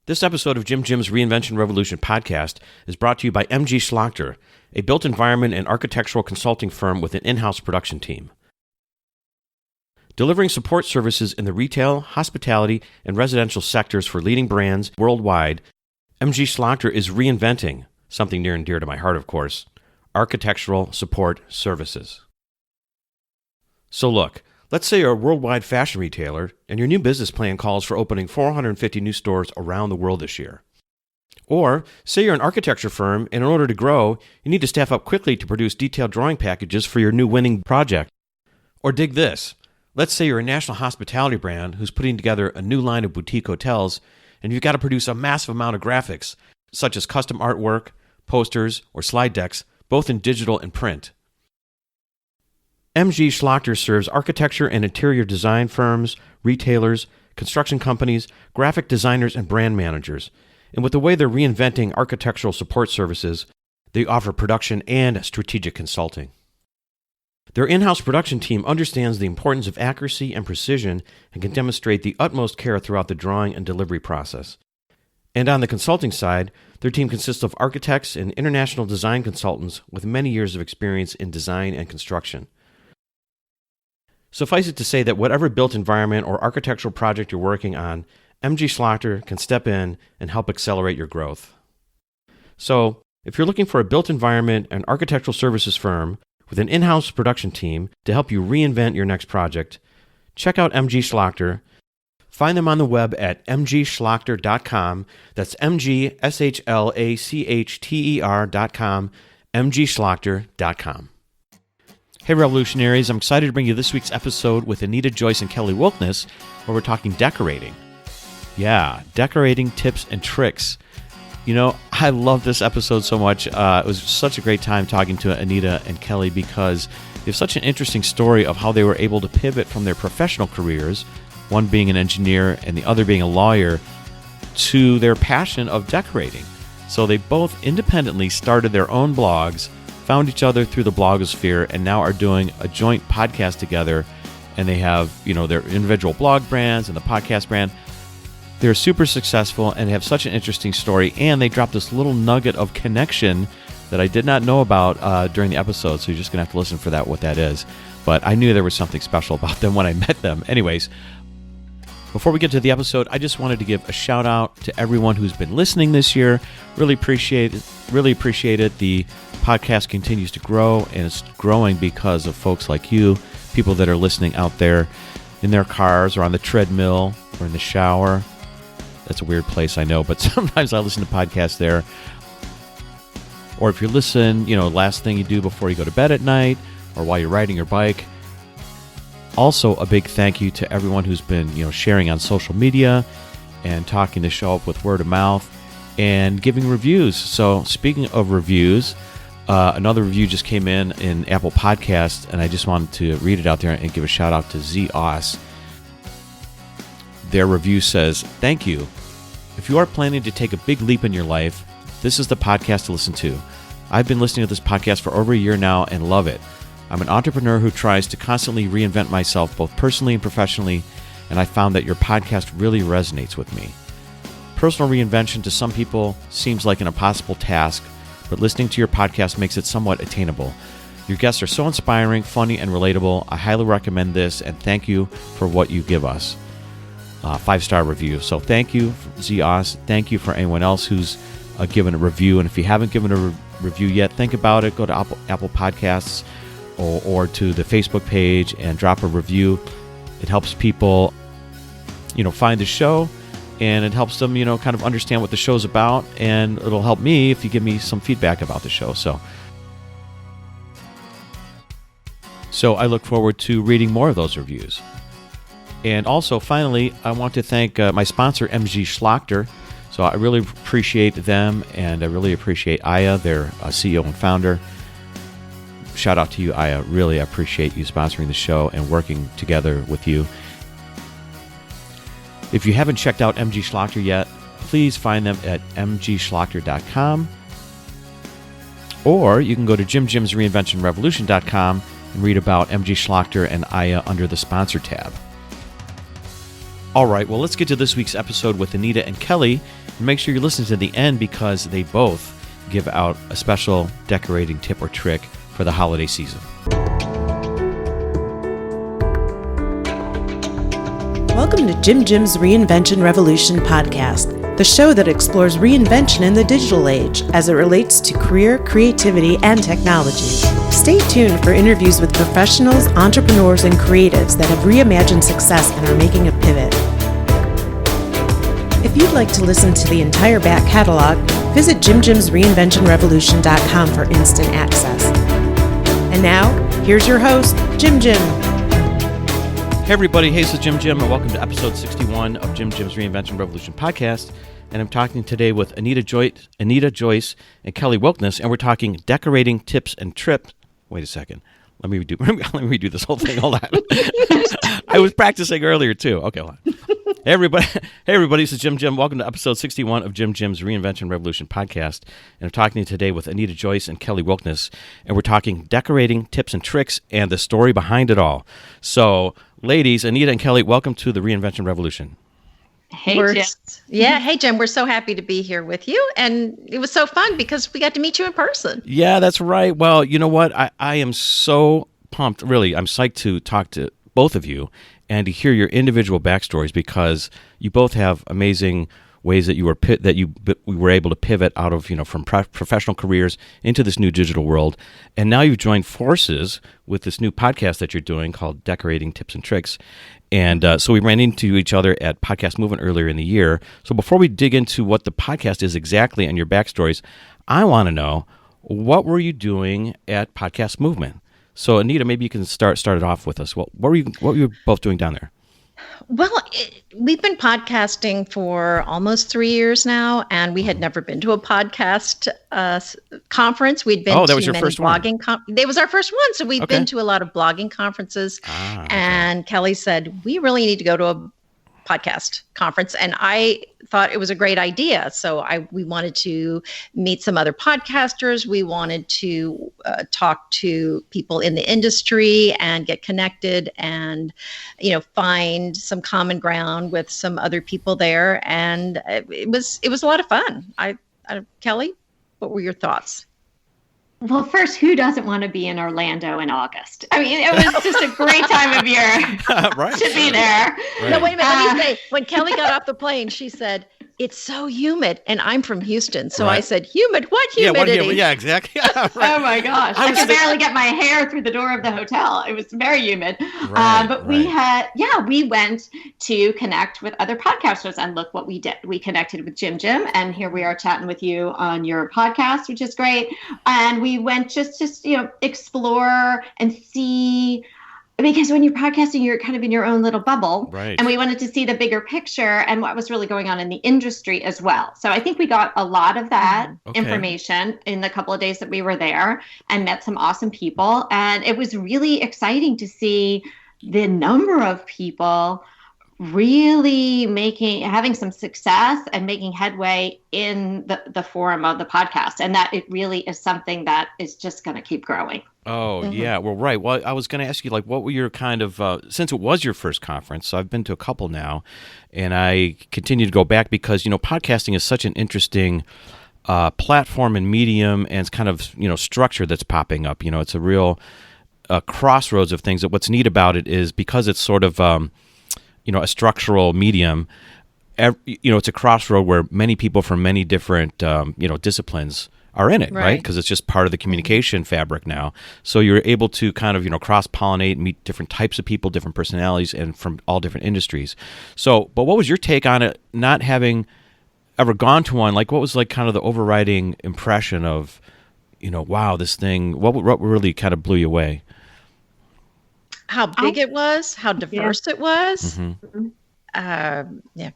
This episode of Jim Jim's Reinvention Revolution podcast is brought to you by MG Schlachter, a built environment and architectural consulting firm with an in-house production team. Delivering support services in the retail, hospitality, and residential sectors for leading brands worldwide, MG Schlachter is reinventing, something near and dear to my heart, of course, architectural support services. So look, let's say you're a worldwide fashion retailer and your new business plan calls for opening 450 new stores around the world this year. Or say you're an architecture firm and in order to grow, you need to staff up quickly to produce detailed drawing packages for your new winning project. Or dig this. Let's say you're a national hospitality brand who's putting together a new line of boutique hotels and you've got to produce a massive amount of graphics, such as custom artwork, posters, or slide decks, both in digital and print. MG Schlachter serves architecture and interior design firms, retailers, construction companies, graphic designers, and brand managers. And with the way they're reinventing architectural support services, they offer production and strategic consulting. Their in-house production team understands the importance of accuracy and precision and can demonstrate the utmost care throughout the drawing and delivery process. And on the consulting side, their team consists of architects and international design consultants with many years of experience in design and construction. Suffice it to say that whatever built environment or architectural project you're working on, MG Schlachter can step in and help accelerate your growth. So, if you're looking for a built environment and architectural services firm with an in-house production team to help you reinvent your next project, check out MG Schlachter. Find them on the web at mgschlachter.com. That's mgschlachter.com, mgschlachter.com. Hey Revolutionaries, I'm excited to bring you this week's episode with Anita Joyce and Kelly Wilkniss, where we're talking decorating. Yeah, decorating tips and tricks. You know, I love this episode so much. It was such a great time talking to Anita and Kelly because they have such an interesting story of how they were able to pivot from their professional careers, one being an engineer and the other being a lawyer, to their passion of decorating. So they both independently started their own blogs, found each other through the blogosphere, and now are doing a joint podcast together. And they have, their individual blog brands and the podcast brand. They're super successful and have such an interesting story. And they dropped this little nugget of connection that I did not know about during the episode. So you're just going to have to listen for what that is. But I knew there was something special about them when I met them. Anyways, before we get to the episode, I just wanted to give a shout out to everyone who's been listening this year. Really appreciate it. The podcast continues to grow, and it's growing because of folks like you, people that are listening out there in their cars or on the treadmill or in the shower. That's a weird place, I know, but sometimes I listen to podcasts there. Or if you listen, last thing you do before you go to bed at night or while you're riding your bike. Also, a big thank you to everyone who's been, sharing on social media and talking the show up with word of mouth and giving reviews. So speaking of reviews, another review just came in Apple Podcasts, and I just wanted to read it out there and give a shout out to ZOS. Their review says, "Thank you. If you are planning to take a big leap in your life, this is the podcast to listen to. I've been listening to this podcast for over a year now and love it. I'm an entrepreneur who tries to constantly reinvent myself both personally and professionally, and I found that your podcast really resonates with me. Personal reinvention to some people seems like an impossible task, but listening to your podcast makes it somewhat attainable. Your guests are so inspiring, funny, and relatable. I highly recommend this, and thank you for what you give us." 5-star review. So thank you, ZOS. Thank you for anyone else who's given a review. And if you haven't given a review yet, think about it. Go to Apple Podcasts or to the Facebook page and drop a review. It helps people, find the show, and it helps them, kind of understand what the show's about, and it'll help me if you give me some feedback about the show. So I look forward to reading more of those reviews. And also, finally, I want to thank my sponsor, MG Schlachter. So I really appreciate them, and I really appreciate Aya, their CEO and founder. Shout out to you, Aya. Really appreciate you sponsoring the show and working together with you. If you haven't checked out MG Schlachter yet, please find them at mgschlachter.com. Or you can go to jimjimsreinventionrevolution.com and read about MG Schlachter and Aya under the sponsor tab. All right, well, let's get to this week's episode with Anita and Kelly. And make sure you listen to the end because they both give out a special decorating tip or trick for the holiday season. Welcome to Jim's Reinvention Revolution podcast, the show that explores reinvention in the digital age as it relates to career, creativity, and technology. Stay tuned for interviews with professionals, entrepreneurs, and creatives that have reimagined success and are making a pivot. If you'd like to listen to the entire back catalog, visit Jim'sReinventionRevolution.com for instant access. And now, here's your host, Jim. Hey everybody, hey, this is Jim, and welcome to episode 61 of Jim's Reinvention Revolution podcast. And I'm talking today with Anita Joyce, and Kelly Wilkniss, and we're talking decorating tips and trips. Wait a second. Let me redo this whole thing. Hold on. I was practicing earlier too. Okay, hold on. Hey everybody, this is Jim. Welcome to episode 61 of Jim's Reinvention Revolution podcast. And I'm talking today with Anita Joyce and Kelly Wilkniss, and we're talking decorating tips and tricks and the story behind it all. So, ladies, Anita and Kelly, welcome to the Reinvention Revolution. Hey, Jim. Yeah, hey, Jim. We're so happy to be here with you. And it was so fun because we got to meet you in person. Yeah, that's right. Well, you know what? I am so pumped. Really, I'm psyched to talk to both of you and to hear your individual backstories because you both have amazing ways that we were able to pivot out of, from professional careers into this new digital world. And now you've joined forces with this new podcast that you're doing called Decorating Tips and Tricks. And so we ran into each other at Podcast Movement earlier in the year. So before we dig into what the podcast is exactly and your backstories, I want to know, what were you doing at Podcast Movement? So Anita, maybe you can start it off with us. What were you both doing down there? Well, we've been podcasting for almost 3 years now, and we had never been to a podcast conference. We'd been that was to your first one. It was our first one, so we've been to a lot of blogging conferences. And Kelly said, we really need to go to a podcast conference, and I thought it was a great idea. So we wanted to meet some other podcasters. We wanted to talk to people in the industry and get connected, and find some common ground with some other people there. And it was a lot of fun. Kelly, what were your thoughts? Well, first, who doesn't want to be in Orlando in August? I mean, it was just a great time of year to be there. Right. No, wait a minute. Let me say, when Kelly got off the plane, she said, "It's so humid," and I'm from Houston, so I said, "Humid? What humidity?" Yeah, exactly. Right. Oh my gosh! I could barely get my hair through the door of the hotel. It was very humid. We went to connect with other podcasters, and look what we did. We connected with Jim, and here we are chatting with you on your podcast, which is great. And we went just explore and see. Because when you're podcasting, you're kind of in your own little bubble. Right. And we wanted to see the bigger picture and what was really going on in the industry as well. So I think we got a lot of that information in the couple of days that we were there and met some awesome people. And it was really exciting to see the number of people really having some success and making headway in the forum of the podcast. And that it really is something that is just going to keep growing. Oh, yeah. Well, right. Well, I was going to ask you, what were your kind of, since it was your first conference, so I've been to a couple now, and I continue to go back because, podcasting is such an interesting platform and medium, and it's kind of, structure that's popping up. It's a real crossroads of things. What's neat about it is because it's sort of, a structural medium, it's a crossroad where many people from many different, disciplines are in it, right? Because it's just part of the communication fabric now. So you're able to kind of, cross-pollinate, meet different types of people, different personalities, and from all different industries. So, but what was your take on it, not having ever gone to one? What was kind of the overriding impression of, wow, this thing, what really kind of blew you away? How big it was, how diverse it was. Mm-hmm.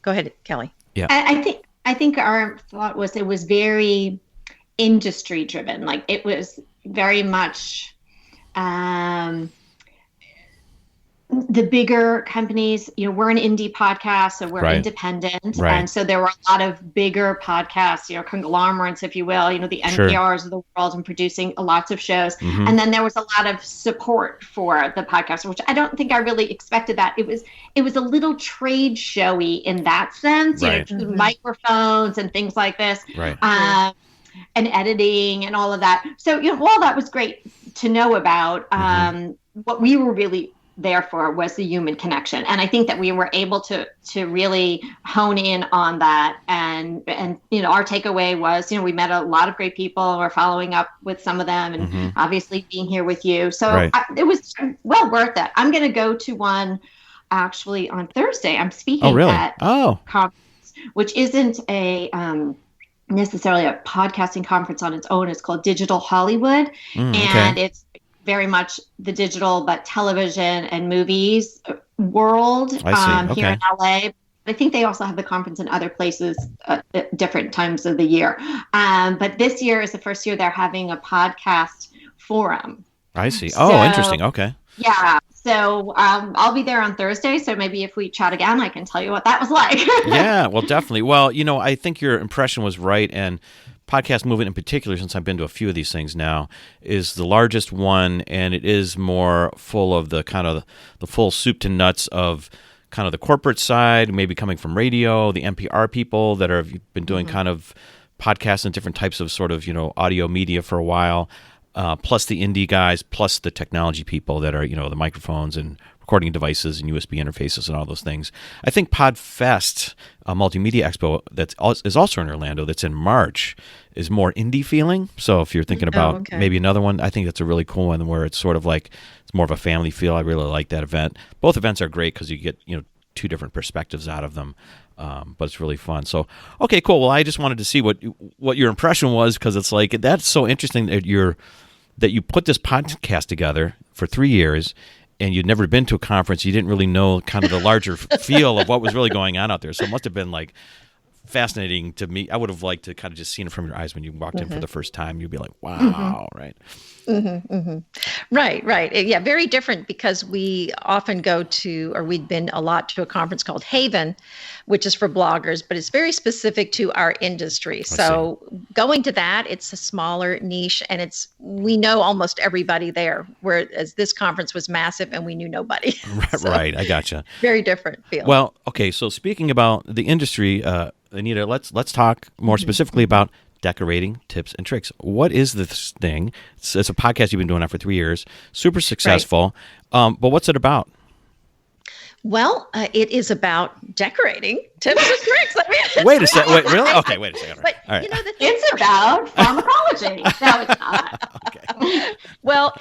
Go ahead, Kelly. Yeah. I think our thought was it was very industry driven. It was very much the bigger companies, we're an indie podcast, so we're independent. Right. And so there were a lot of bigger podcasts, conglomerates, if you will, the NPRs of the world, and producing lots of shows. Mm-hmm. And then there was a lot of support for the podcast, which I don't think I really expected that. It was a little trade showy in that sense, microphones and things like this. Right. And editing and all of that. So, while that was great to know about, what we were really there for was the human connection. And I think that we were able to really hone in on that. And our takeaway was, we met a lot of great people. We're following up with some of them, and obviously being here with you. So it was well worth it. I'm going to go to one actually on Thursday. I'm speaking at conference, which isn't necessarily a podcasting conference on its own. It's called Digital Hollywood, and it's very much the digital but television and movies world here in LA. I think they also have the conference in other places at different times of the year. But this year is the first year they're having a podcast forum. I see. So, interesting. Okay. Yeah. So I'll be there on Thursday. So maybe if we chat again, I can tell you what that was like. Yeah, well, definitely. Well, I think your impression was right. And podcast movement in particular, since I've been to a few of these things now, is the largest one. And it is more full of the kind of the full soup to nuts of kind of the corporate side, maybe coming from radio, the NPR people that have been doing kind of podcasts and different types of sort of, audio media for a while. Plus the indie guys, plus the technology people that are, the microphones and recording devices and USB interfaces and all those things. I think PodFest, a multimedia expo that is also in Orlando, that's in March, is more indie feeling. So if you're thinking about maybe another one, I think that's a really cool one where it's sort of like, it's more of a family feel. I really like that event. Both events are great because you get, two different perspectives out of them. But it's really fun. So, okay, cool. Well, I just wanted to see what your impression was, because it's like, that's so interesting that you put this podcast together for 3 years, and you'd never been to a conference. You didn't really know kind of the larger feel of what was really going on out there. So it must have been like fascinating to me. I would have liked to kind of just seen it from your eyes when you walked in for the first time. You'd be like, wow, right? Right. Yeah, very different, because we often go to, or we'd been a lot to a conference called Haven, which is for bloggers, but it's very specific to our industry. So going to that, it's a smaller niche, and we know almost everybody there, whereas this conference was massive and we knew nobody. Right, I gotcha. Very different feel. Well, okay, so speaking about the industry, Anita, let's talk more specifically about decorating tips and tricks. What is this thing? It's a podcast you've been doing now for 3 years, super successful. But what's it about? Well, it is about decorating tips and tricks. Wait a second. Wait, really? Okay, wait a second. But all right. It's about pharmacology. No, it's not. Okay. Well,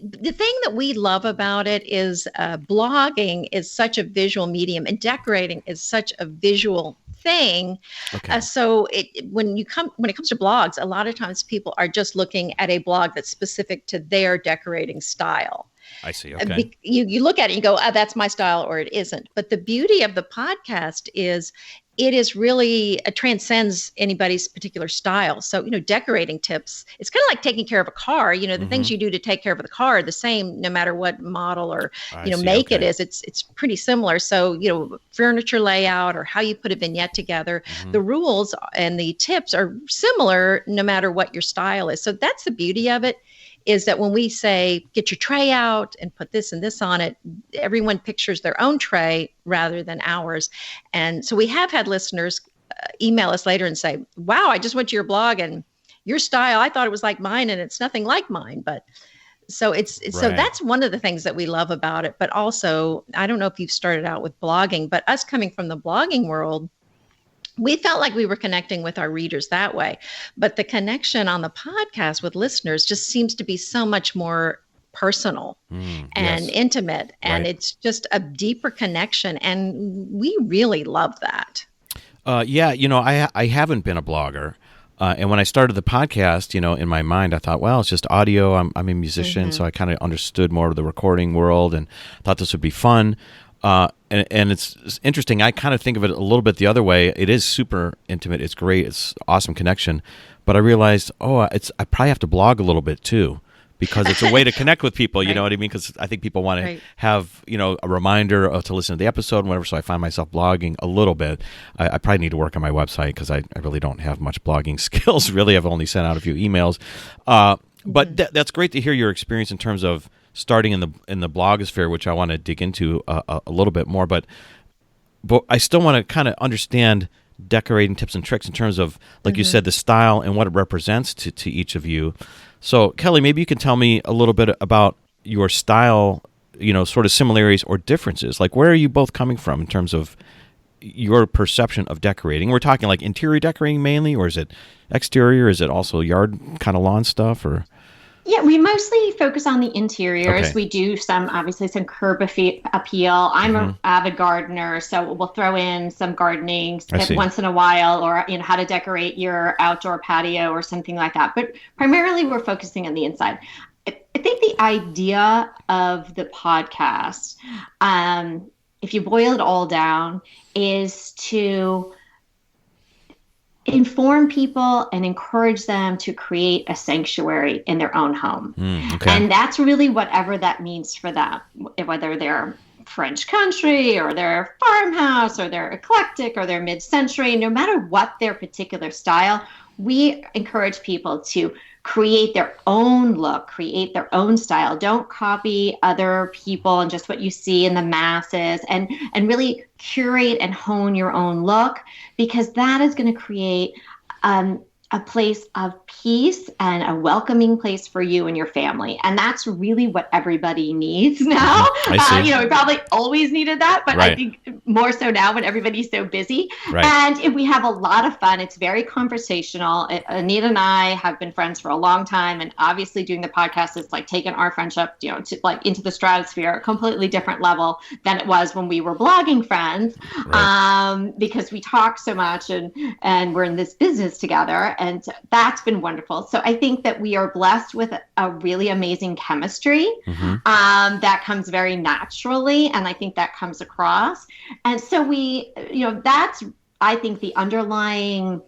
the thing that we love about it is blogging is such a visual medium, and decorating is such a visual thing. Okay. So when it comes to blogs, a lot of times people are just looking at a blog that's specific to their decorating style. I see. Okay. You look at it and you go, that's my style, or it isn't. But the beauty of the podcast is it is really transcends anybody's particular style. So, decorating tips, it's kind of like taking care of a car. The things you do to take care of the car are the same no matter what model or, make it is. It's pretty similar. So, furniture layout or how you put a vignette together, the rules and the tips are similar no matter what your style is. So that's the beauty of it, is that when we say, get your tray out and put this and this on it, everyone pictures their own tray rather than ours. And so we have had listeners email us later and say, wow, I just went to your blog and your style, I thought it was like mine and it's nothing like mine. But so so that's one of the things that we love about it. But also, I don't know if you've started out with blogging, but us coming from the blogging world, we felt like we were connecting with our readers that way. But the connection on the podcast with listeners just seems to be so much more personal and intimate. And it's just a deeper connection. And we really love that. I haven't been a blogger. And when I started the podcast, in my mind, I thought, well, it's just audio. I'm a musician, so I kind of understood more of the recording world and thought this would be fun. And it's interesting. I kind of think of it a little bit the other way. It is super intimate. It's great. It's awesome connection. But I realized, I probably have to blog a little bit too, because it's a way to connect with people. You Right. know what I mean? Because I think people want to Right. have, a reminder to listen to the episode and whatever. So I find myself blogging a little bit. I probably need to work on my website because I really don't have much blogging skills. Really, I've only sent out a few emails. But that's great to hear your experience in terms of starting in the blogosphere, which I want to dig into a little bit more. But I still want to kind of understand decorating tips and tricks in terms of, like you said, the style and what it represents to each of you. So, Kelly, maybe you can tell me a little bit about your style, sort of similarities or differences. Like, where are you both coming from in terms of your perception of decorating? We're talking like interior decorating mainly, or is it exterior? Is it also yard kind of lawn stuff, or? Yeah, we mostly focus on the interiors. Okay. We do obviously some curb appeal. I'm an avid gardener, so we'll throw in some gardening once in a while, or how to decorate your outdoor patio or something like that. But primarily, we're focusing on the inside. I think the idea of the podcast, if you boil it all down, is to inform people and encourage them to create a sanctuary in their own home. Okay. And that's really whatever that means for them, whether they're French country or they're farmhouse or they're eclectic or they're mid-century. No matter what their particular style, we encourage people to create their own look, create their own style. Don't copy other people and just what you see in the masses, and really curate and hone your own look, because that is going to create a place of peace and a welcoming place for you and your family. And that's really what everybody needs now. I see. We probably always needed that, but Right. I think more so now when everybody's so busy. Right. And we have a lot of fun. It's very conversational. Anita and I have been friends for a long time. And obviously doing the podcast is like taking our friendship, to like into the stratosphere, a completely different level than it was when we were blogging friends. Right. Because we talk so much and we're in this business together. And that's been wonderful. So I think that we are blessed with a really amazing chemistry that comes very naturally. And I think that comes across. And so that's, I think, the underlying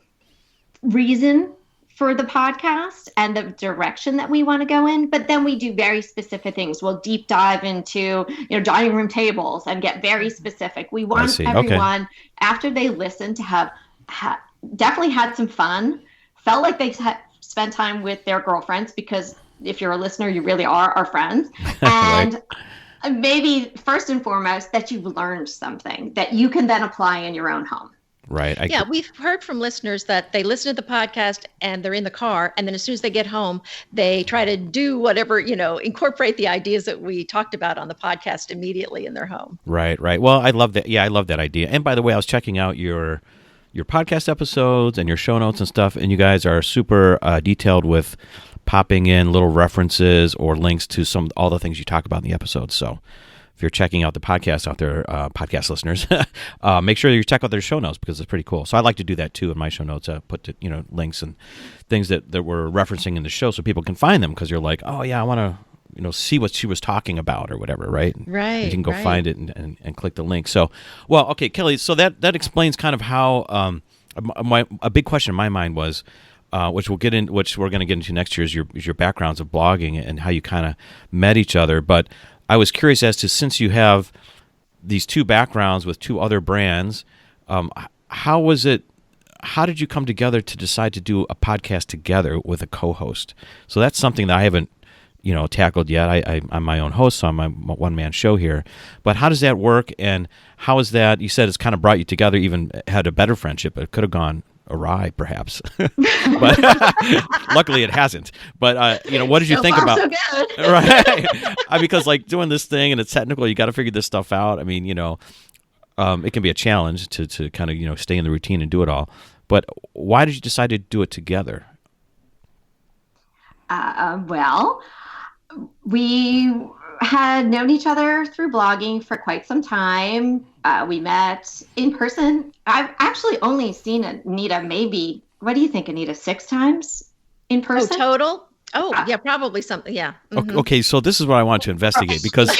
reason for the podcast and the direction that we want to go in. But then we do very specific things. We'll deep dive into, dining room tables and get very specific. We want everyone, after they listen, to have definitely had some fun, felt like they spent time with their girlfriends, because if you're a listener, you really are our friends. And maybe first and foremost, that you've learned something that you can then apply in your own home. Right. We've heard from listeners that they listen to the podcast and they're in the car, and then as soon as they get home, they try to do whatever, incorporate the ideas that we talked about on the podcast immediately in their home. Right. Well, I love that. Yeah, I love that idea. And by the way, I was checking out your podcast episodes and your show notes and stuff, and you guys are super detailed with popping in little references or links to all the things you talk about in the episodes. So if you're checking out the podcast out there, podcast listeners, make sure you check out their show notes, because it's pretty cool. So I like to do that too in my show notes. Put links and things that we're referencing in the show, so people can find them, because you're like, oh yeah, I want to see what she was talking about or whatever, right? Right. You can go find it and click the link. So, well, okay, Kelly. So that explains kind of how a big question in my mind was, which we're going to get into next year, is your backgrounds of blogging and how you kind of met each other. But I was curious as to, since you have these two backgrounds with two other brands, how did you come together to decide to do a podcast together with a co-host? So that's something that I haven't tackled yet. I'm my own host, so I'm my one-man show here. But how does that work, and how is that? You said it's kind of brought you together, even had a better friendship. It could have gone awry, perhaps. But luckily it hasn't. But what did you think about? So good. Right? Because like doing this thing and it's technical, you got to figure this stuff out. I mean, it can be a challenge to kind of stay in the routine and do it all. But why did you decide to do it together? Well, we had known each other through blogging for quite some time. We met in person. I've actually only seen Anita maybe, what do you think, Anita, 6 times in person? Oh, total? Oh, yeah, probably something. Yeah. Mm-hmm. Okay, so this is what I want to investigate, because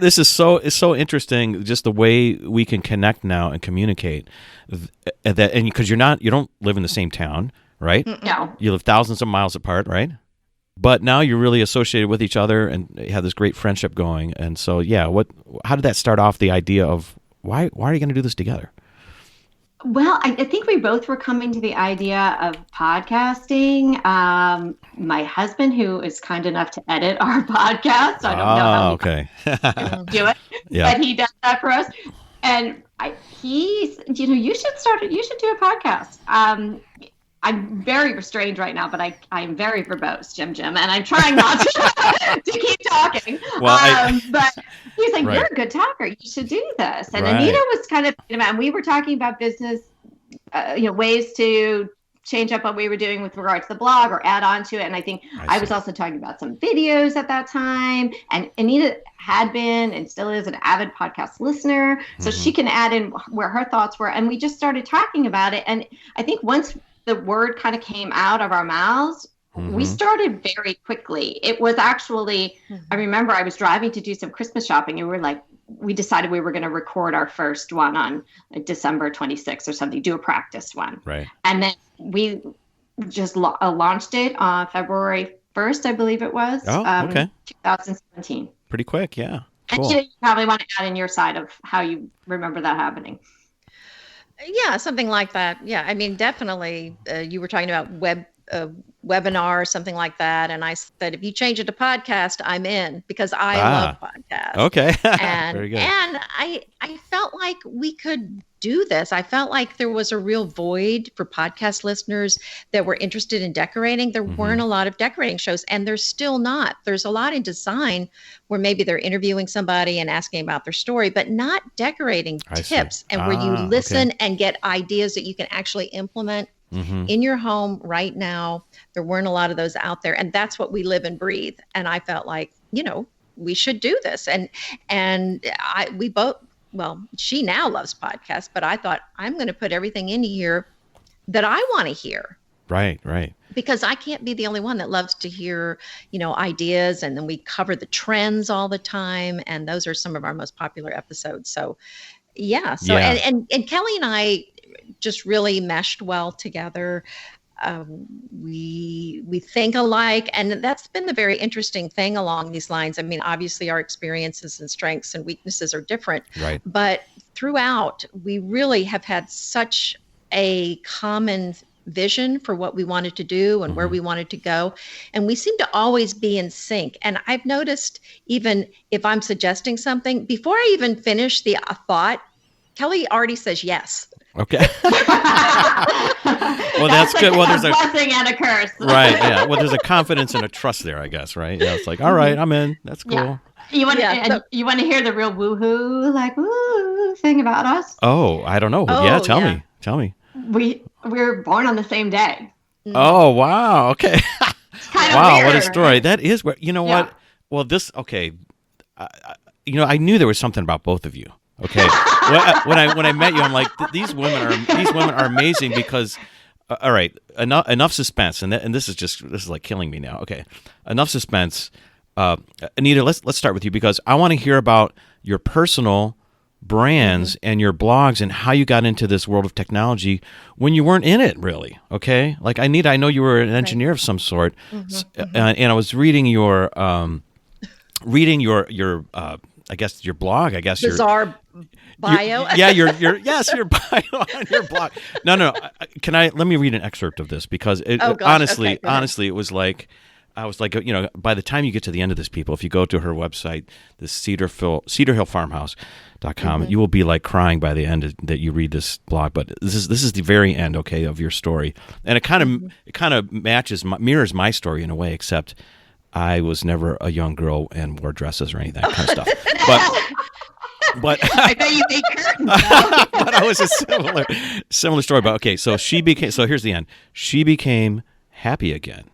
this is so interesting, just the way we can connect now and communicate. And because you don't live in the same town, right? No. You live thousands of miles apart, right? But now you're really associated with each other and have this great friendship going. And so, yeah, how did that start off, the idea of why are you going to do this together? Well, I think we both were coming to the idea of podcasting. My husband, who is kind enough to edit our podcast, I don't know how he do it, but he does that for us. And he's, you should do a podcast. I'm very restrained right now, but I'm very verbose, Jim, and I'm trying not to keep talking. Well, but he's like, you're a good talker. You should do this. And Anita was kind of, and we were talking about business, ways to change up what we were doing with regard to the blog or add on to it. And I think I was also talking about some videos at that time. And Anita had been and still is an avid podcast listener. So she can add in where her thoughts were. And we just started talking about it. And I think once the word kind of came out of our mouths, we started very quickly. It was actually, I remember I was driving to do some Christmas shopping and we decided we were going to record our first one on December 26th or something, do a practice one. Right. And then we just launched it on February 1st, I believe it was. Oh, okay. 2017. Pretty quick, yeah. Cool. And you probably want to add in your side of how you remember that happening. Yeah, something like that. Yeah, I mean, definitely. You were talking about webinar or something like that, and I said, if you change it to podcast, I'm in because I love podcasts. Okay, and very good. And I felt like we could do this. I felt like there was a real void for podcast listeners that were interested in decorating. There weren't a lot of decorating shows, and there's still not. There's a lot in design where maybe they're interviewing somebody and asking about their story, but not decorating tips and where you listen and get ideas that you can actually implement in your home right now. There weren't a lot of those out there, and that's what we live and breathe. And I felt like, we should do this. And we both, well, she now loves podcasts, but I thought I'm going to put everything in here that I want to hear. Right. Because I can't be the only one that loves to hear, ideas. And then we cover the trends all the time. And those are some of our most popular episodes. So, yeah. So, And Kelly and I just really meshed well together. We think alike, and that's been the very interesting thing along these lines. I mean, obviously our experiences and strengths and weaknesses are different, right? But throughout, we really have had such a common vision for what we wanted to do and where we wanted to go. And we seem to always be in sync. And I've noticed, even if I'm suggesting something, before I even finish the thought, Kelly already says yes. Okay. Well, that's good. Well, there's a blessing and a curse. Right. Yeah. Well, there's a confidence and a trust there, I guess. Right. Yeah. It's like, all right, I'm in. That's cool. Yeah. You want to hear the real woohoo, like woo thing about us? Oh, I don't know. Tell me. We were born on the same day. Oh, wow. Okay. Wow, weird, what a story. Right? That is what. You know what? Well, this. Okay. I knew there was something about both of you. Okay. When I met you, I'm like, these women are amazing because, all right, enough suspense, and this is like killing me now. Okay, enough suspense. Anita, let's start with you because I want to hear about your personal brands and your blogs and how you got into this world of technology when you weren't in it really. Okay, like Anita, I know you were an engineer of some sort, and I was reading your I guess your blog. I guess bizarre bio. Your bio on your blog. No. Let me read an excerpt of this because honestly, it was like I was like, by the time you get to the end of this, people, if you go to her website, the cedarhillfarmhouse.com, you will be like crying by the end that you read this blog. But this is the very end, okay, of your story, and it kind of mirrors my story in a way, except I was never a young girl and wore dresses or any of that kind of stuff. But I bet you made curtains. But I was a similar story. But okay, so here's the end. She became happy again.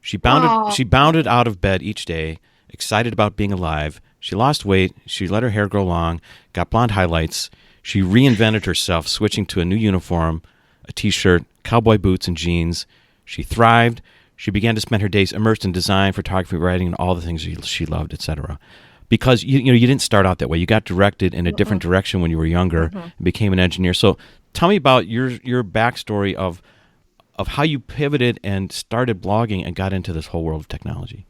She bounded out of bed each day, excited about being alive. She lost weight. She let her hair grow long, got blonde highlights. She reinvented herself, switching to a new uniform, a T-shirt, cowboy boots, and jeans. She thrived. She began to spend her days immersed in design, photography, writing, and all the things she loved, etc. Because you didn't start out that way. You got directed in a different direction when you were younger and became an engineer. So tell me about your backstory of of how you pivoted and started blogging and got into this whole world of technology.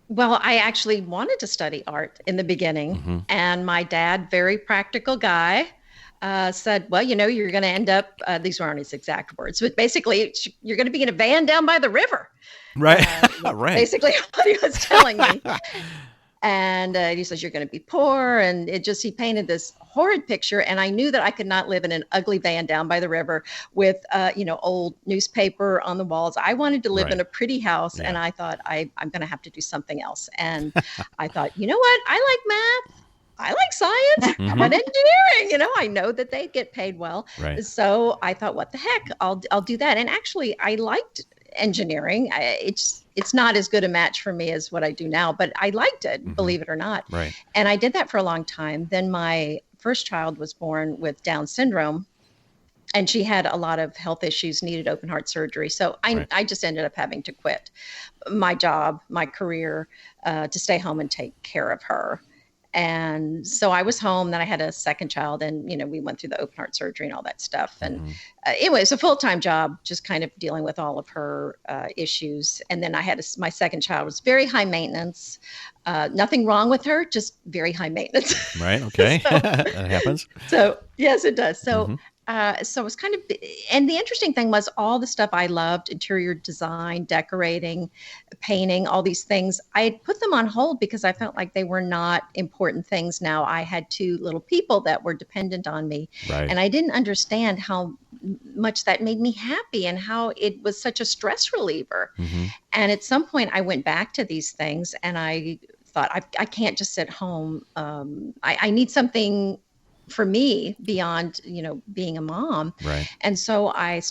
Well, I actually wanted to study art in the beginning, and my dad, very practical guy, said, well, you're going to end up, these weren't his exact words, but basically you're going to be in a van down by the river. Right. Right. Basically what he was telling me. And he says, you're going to be poor. And he painted this horrid picture. And I knew that I could not live in an ugly van down by the river with, old newspaper on the walls. I wanted to live in a pretty house. Yeah. And I thought, I'm going to have to do something else. And I thought, you know what? I like math. I like science and engineering. I know that they get paid well. Right. So I thought, what the heck? I'll do that. And actually, I liked engineering. It's not as good a match for me as what I do now, but I liked it, believe it or not. Right. And I did that for a long time. Then my first child was born with Down syndrome, and she had a lot of health issues, needed open heart surgery. So I just ended up having to quit my job, my career, to stay home and take care of her. And so I was home. Then I had a second child, and we went through the open heart surgery and all that stuff. And it was a full-time job, just kind of dealing with all of her issues. And then I had my second child was very high maintenance. Nothing wrong with her, just very high maintenance. Right. Okay. That happens. So yes, it does. So. So it was kind of, and the interesting thing was all the stuff I loved, interior design, decorating, painting, all these things, I had put them on hold because I felt like they were not important things now. I had two little people that were dependent on me. Right. And I didn't understand how much that made me happy and how it was such a stress reliever. And at some point I went back to these things and I thought, I can't just sit home. I need something for me beyond, being a mom. Right. And so I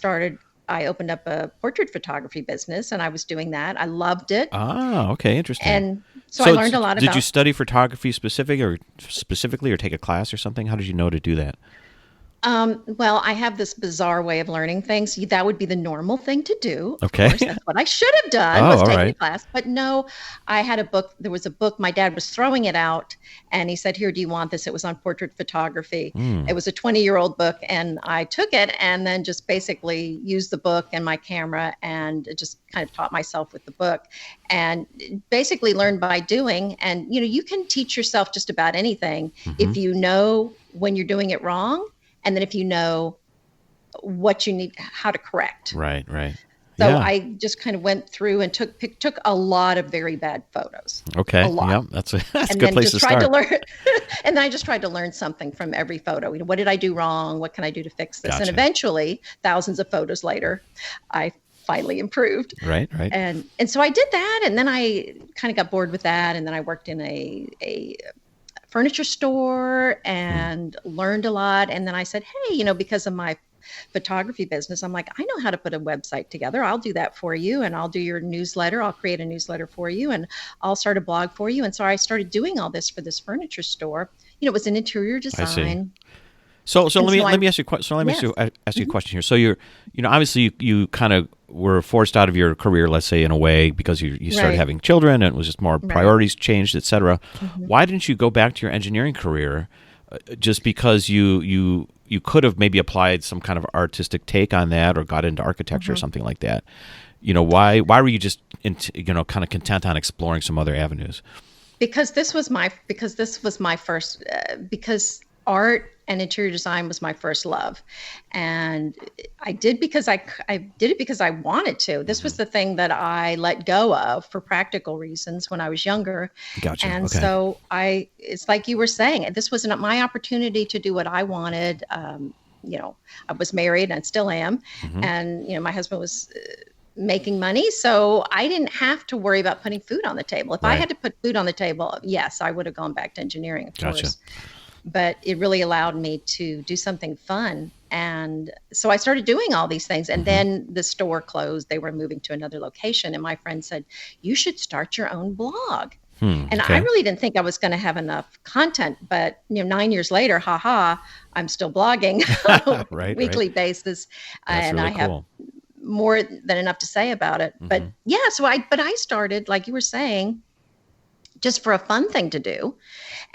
opened up a portrait photography business, and I was doing that. I loved it. Ah, okay. Interesting. And so I learned a lot about. Did you study photography specifically or take a class or something? How did you know to do that? Well, I have this bizarre way of learning things. That would be the normal thing to do. Okay. Of course, that's what I should have done was take a class. But no, I had a book. There was a book. My dad was throwing it out, and he said, here, do you want this? It was on portrait photography. It was a 20-year-old book, and I took it and then just basically used the book and my camera and just kind of taught myself with the book and basically learned by doing. And, you can teach yourself just about anything if you know when you're doing it wrong. And then if you know what you need, how to correct. Right. So I just kind of went through and took a lot of very bad photos. Okay. A lot. Yep. That's a good place to start. And then I just tried to learn something from every photo. What did I do wrong? What can I do to fix this? Gotcha. And eventually, thousands of photos later, I finally improved. Right. And so I did that. And then I kind of got bored with that. And then I worked in a furniture store and learned a lot. And then I said, hey, because of my photography business, I'm like, I know how to put a website together. I'll do that for you. And I'll do your newsletter. I'll create a newsletter for you and I'll start a blog for you. And so I started doing all this for this furniture store. It was an interior design. So let me ask you a question here. So you're, obviously you kind of were forced out of your career, let's say, in a way, because you started having children and it was just more priorities changed, et cetera. Why didn't you go back to your engineering career? Just because you could have maybe applied some kind of artistic take on that or got into architecture or something like that. Why were you just kind of content on exploring some other avenues? Because art and interior design was my first love. And I did because I did it because I wanted to. This was the thing that I let go of for practical reasons when I was younger. Gotcha. And so it's like you were saying, this wasn't my opportunity to do what I wanted. I was married and still am. And, my husband was making money. So I didn't have to worry about putting food on the table. If I had to put food on the table, yes, I would have gone back to engineering, of course. But it really allowed me to do something fun. And so I started doing all these things. And then the store closed. They were moving to another location. And my friend said, you should start your own blog. And I really didn't think I was going to have enough content. But 9 years later, I'm still blogging on a weekly basis. That's and really I have more than enough to say about it. But so I started, like you were saying, just for a fun thing to do.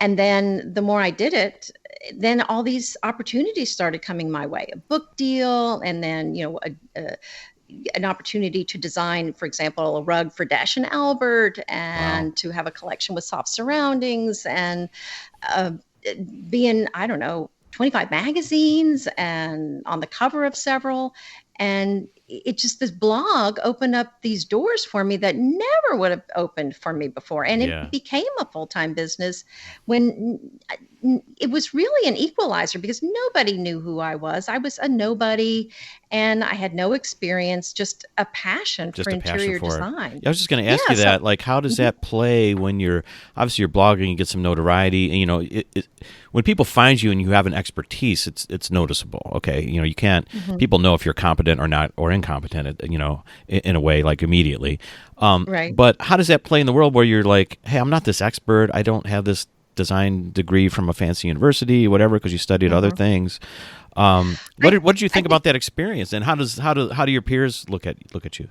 And then the more I did it, then all these opportunities started coming my way, a book deal, and then, an opportunity to design, for example, a rug for Dash and Albert, and to have a collection with soft surroundings, and be in, 25 magazines and on the cover of several. And this blog opened up these doors for me that never would have opened for me before. And it became a full-time business when it was really an equalizer, because nobody knew who I was. I was a nobody, and I had no experience, just a passion for interior design. I was just going to ask you that, like, how does that play when you're blogging, you get some notoriety, and, when people find you and you have an expertise, it's noticeable. Okay. You can't, people know if you're competent or not, or incompetent, in a way, like immediately. Right. But how does that play in the world where you're like, hey, I'm not this expert. I don't have this design degree from a fancy university, whatever, because you studied other things. What did you think about that experience, and how do your peers look at you?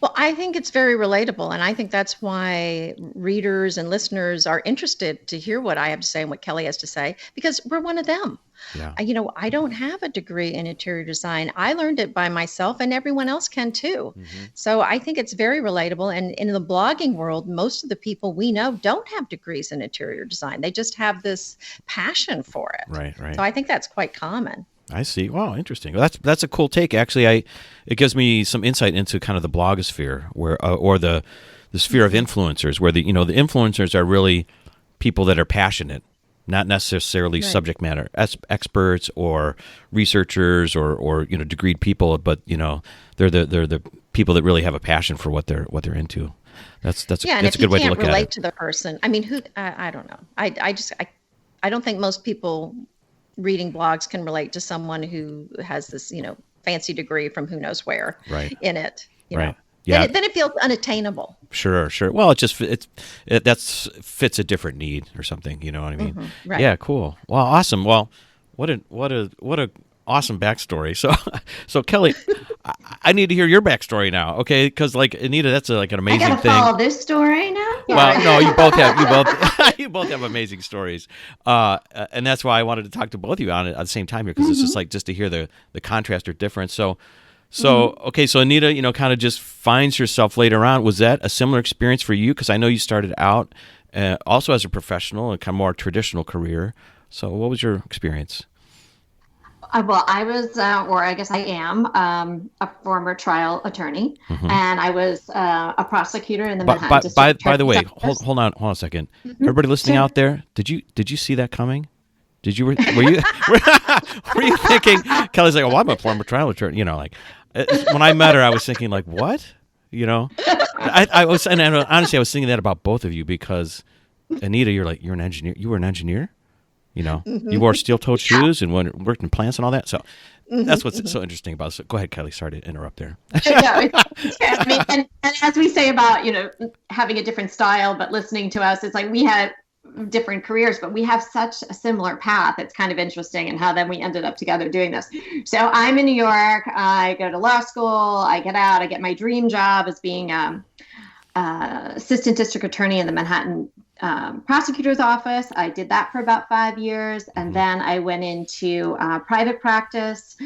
Well, I think it's very relatable, and I think that's why readers and listeners are interested to hear what I have to say and what Kelly has to say, because we're one of them. Yeah. I don't have a degree in interior design. I learned it by myself, and everyone else can too. So I think it's very relatable. And in the blogging world, most of the people we know don't have degrees in interior design. They just have this passion for it. Right. So I think that's quite common. I see. Wow, interesting. Well, that's a cool take. Actually, it gives me some insight into kind of the blogosphere, where or the sphere of influencers, where the influencers are really people that are passionate, not necessarily subject matter experts or researchers or degreed people, but they're the people that really have a passion for what they're into. That's a good way to look at it. And if you can't relate to the person, I mean, I don't know. I don't think most people reading blogs can relate to someone who has this, fancy degree from who knows where in it. You know? Yeah. Then it feels unattainable. Sure. Well, it fits a different need or something. You know what I mean? Right. Yeah. Cool. Well, awesome. Well, what a awesome backstory. So Kelly, I need to hear your backstory now. Okay. Because like Anita, that's like an amazing thing. I gotta follow this story now. Well, no, you both have amazing stories, and that's why I wanted to talk to both of you on it at the same time here, because it's just like to hear the contrast or difference. So okay, so Anita, kind of just finds herself later on. Was that a similar experience for you? Because I know you started out also as a professional, a kind of more traditional career. So what was your experience? Well, I was, or I guess I am, a former trial attorney, and I was a prosecutor in the Manhattan District. By the way, hold on a second. Everybody listening out there, did you see that coming? Were you thinking? Kelly's like, oh, I'm a former trial attorney. When I met her, I was thinking like, what? I was, and honestly, I was thinking that about both of you, because Anita, you're an engineer. You were an engineer. You wore steel-toed shoes and worked in plants and all that. So that's what's so interesting about it. So go ahead, Kelly. Sorry to interrupt there. I mean, and as we say about, having a different style, but listening to us, it's like we had different careers, but we have such a similar path. It's kind of interesting, and how then we ended up together doing this. So I'm in New York. I go to law school. I get out. I get my dream job as being assistant district attorney in the Manhattan prosecutor's office. I did that for about 5 years. And then I went into private practice,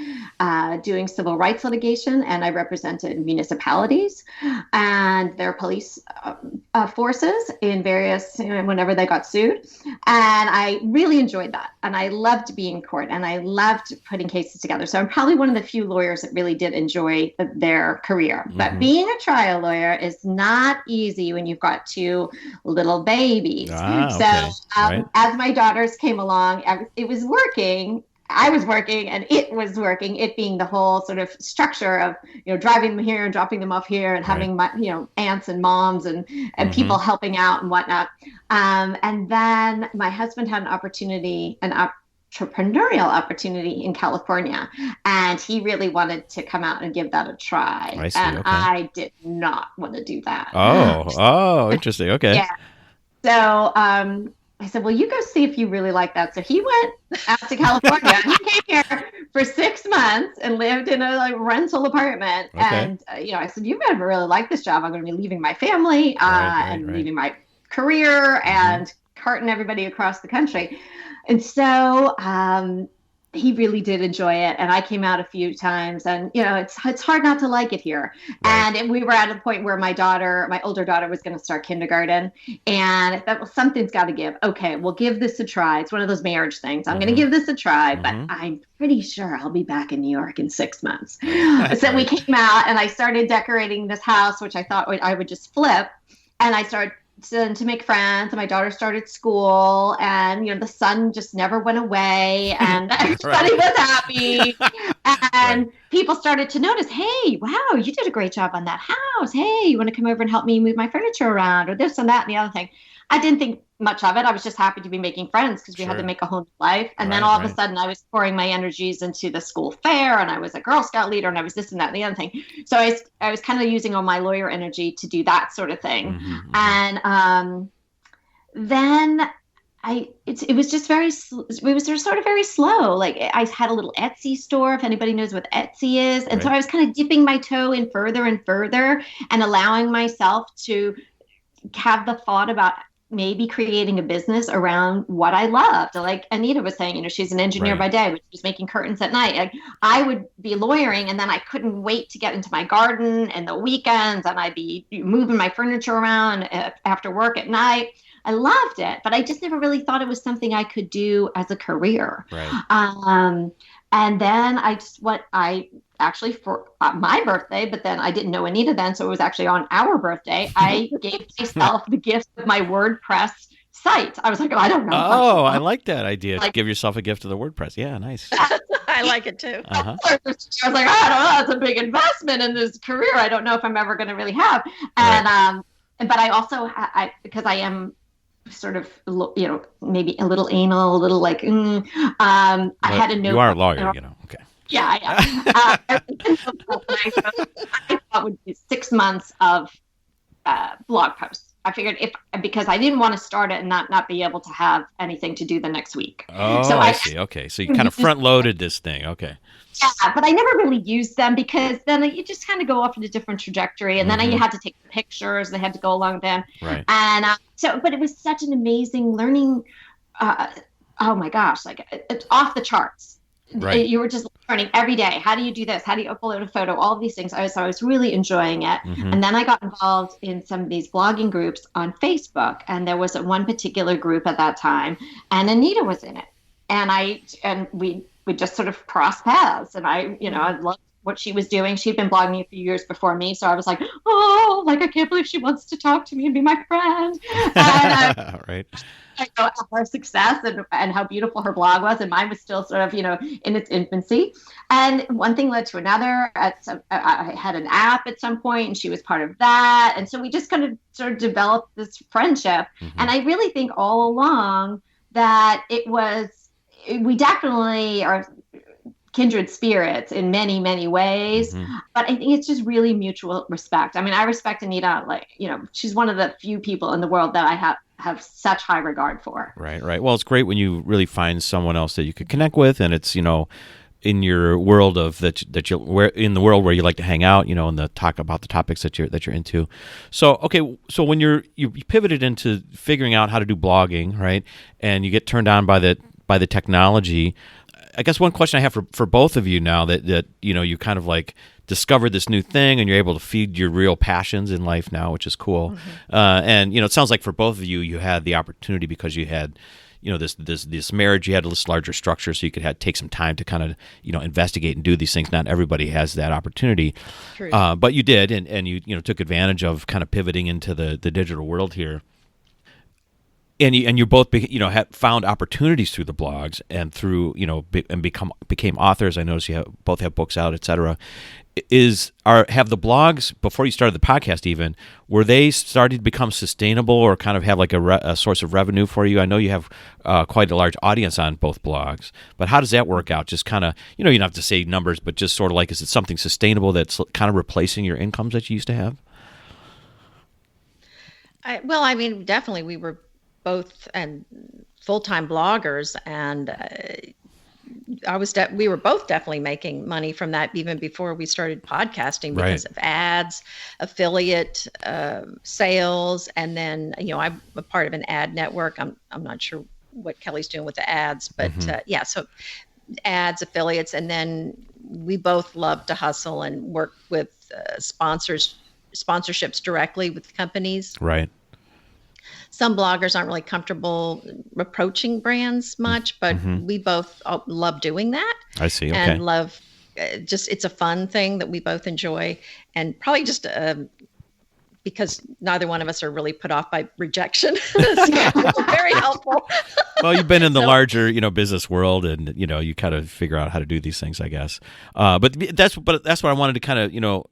doing civil rights litigation. And I represented municipalities and their police forces in various, whenever they got sued. And I really enjoyed that. And I loved being in court, and I loved putting cases together. So I'm probably one of the few lawyers that really did enjoy their career. But being a trial lawyer is not easy when you've got two little babies. So as my daughters came along, it was working. I was working and it was working, it being the whole sort of structure of, driving them here and dropping them off here and having my, aunts and moms and people helping out and whatnot. And then my husband had an entrepreneurial opportunity in California, and he really wanted to come out and give that a try. I see, I did not want to do that. Oh, interesting. Okay. Yeah. So I said, well, you go see if you really like that. So he went out to California. He came here for 6 months and lived in a rental apartment. Okay. And, I said, you better really like this job. I'm going to be leaving my family and leaving my career and carting everybody across the country. And so he really did enjoy it. And I came out a few times, and, it's hard not to like it here. Right. And we were at a point where my older daughter was going to start kindergarten, and I thought, well, something's got to give. Okay, we'll give this a try. It's one of those marriage things. I'm going to give this a try, but I'm pretty sure I'll be back in New York in 6 months. So we came out, and I started decorating this house, which I thought I would just flip. And I started to make friends, and my daughter started school, and the sun just never went away, and everybody was happy. And people started to notice, hey, wow, you did a great job on that house. Hey, you want to come over and help me move my furniture around, or this and that and the other thing. I didn't think much of it. I was just happy to be making friends because we had to make a whole new life. And then all of a sudden I was pouring my energies into the school fair, and I was a Girl Scout leader, and I was this and that and the other thing. So I was kind of using all my lawyer energy to do that sort of thing. And then it was just it was sort of very slow. Like, I had a little Etsy store, if anybody knows what Etsy is. And so I was kind of dipping my toe in further and further, and allowing myself to have the thought about maybe creating a business around what I loved. Like Anita was saying, she's an engineer by day, but she's making curtains at night. Like, I would be lawyering, and then I couldn't wait to get into my garden and the weekends, and I'd be moving my furniture around after work at night. I loved it, but I just never really thought it was something I could do as a career. And then actually for my birthday, but then I didn't know Anita then, so it was actually on our birthday, I gave myself the gift of my WordPress site. I was like, I don't know. Oh, I like that idea. Like, give yourself a gift of the WordPress. Yeah, nice. I like it too. I was like, I don't know. It's a big investment in this career. I don't know if I'm ever going to really have. And but I also, because I am sort of, maybe a little anal, a little like, I had a note. You are a lawyer, Okay. Yeah, I thought it would be 6 months of blog posts. I figured because I didn't want to start it and not be able to have anything to do the next week. Oh, so I see. Okay, so you kind of front loaded this thing. Okay. Yeah, but I never really used them because then you just kind of go off in a different trajectory, and then you had to take pictures. They had to go along with them. Right. And but it was such an amazing learning. Oh my gosh, like it's off the charts. Right. You were just learning every day. How do you do this? How do you upload a photo? All of these things. I was really enjoying it. And then I got involved in some of these blogging groups on Facebook. And there was one particular group at that time, and Anita was in it. And we just sort of crossed paths. And I loved what she was doing. She'd been blogging a few years before me. So I was like, I can't believe she wants to talk to me and be my friend. And right. I know her success and how beautiful her blog was, and mine was still sort of, in its infancy. And one thing led to another. I had an app at some point, and she was part of that. And so we just kind of sort of developed this friendship. And I really think all along that we definitely are kindred spirits in many, many ways. But I think it's just really mutual respect. I mean, I respect Anita, she's one of the few people in the world that I have such high regard for. Right. Well, it's great when you really find someone else that you could connect with, and it's, in your world in the world where you like to hang out, and talk about the topics that you're into. So, okay, so when you pivoted into figuring out how to do blogging, right? And you get turned on by the technology. I guess one question I have for both of you now that you kind of like discovered this new thing, and you're able to feed your real passions in life now, which is cool. And it sounds like for both of you had the opportunity because you had this marriage, you had this larger structure, so you could take some time to kind of investigate and do these things. Not everybody has that opportunity. True. But you did, and you took advantage of kind of pivoting into the digital world here. And you both found opportunities through the blogs and through became authors. I noticed you both have books out, etc. Have the blogs before you started the podcast even, were they started to become sustainable or kind of have like a source of revenue for you? I know you have quite a large audience on both blogs, but how does that work out? Just kind of you don't have to say numbers, but just sort of like, is it something sustainable that's kind of replacing your incomes that you used to have? Definitely we were both and full-time bloggers, and we were both definitely making money from that even before we started podcasting because of ads, affiliate sales, and then I'm a part of an ad network. I'm not sure what Kelly's doing with the ads, but so ads, affiliates, and then we both love to hustle and work with sponsorships directly with companies. Right. Some bloggers aren't really comfortable approaching brands much, but we both love doing that. I see. Okay. And love it's a fun thing that we both enjoy, and probably just because neither one of us are really put off by rejection. So it's very helpful. Well, you've been in the larger, business world, and you kind of figure out how to do these things, I guess. But that's what I wanted to kind of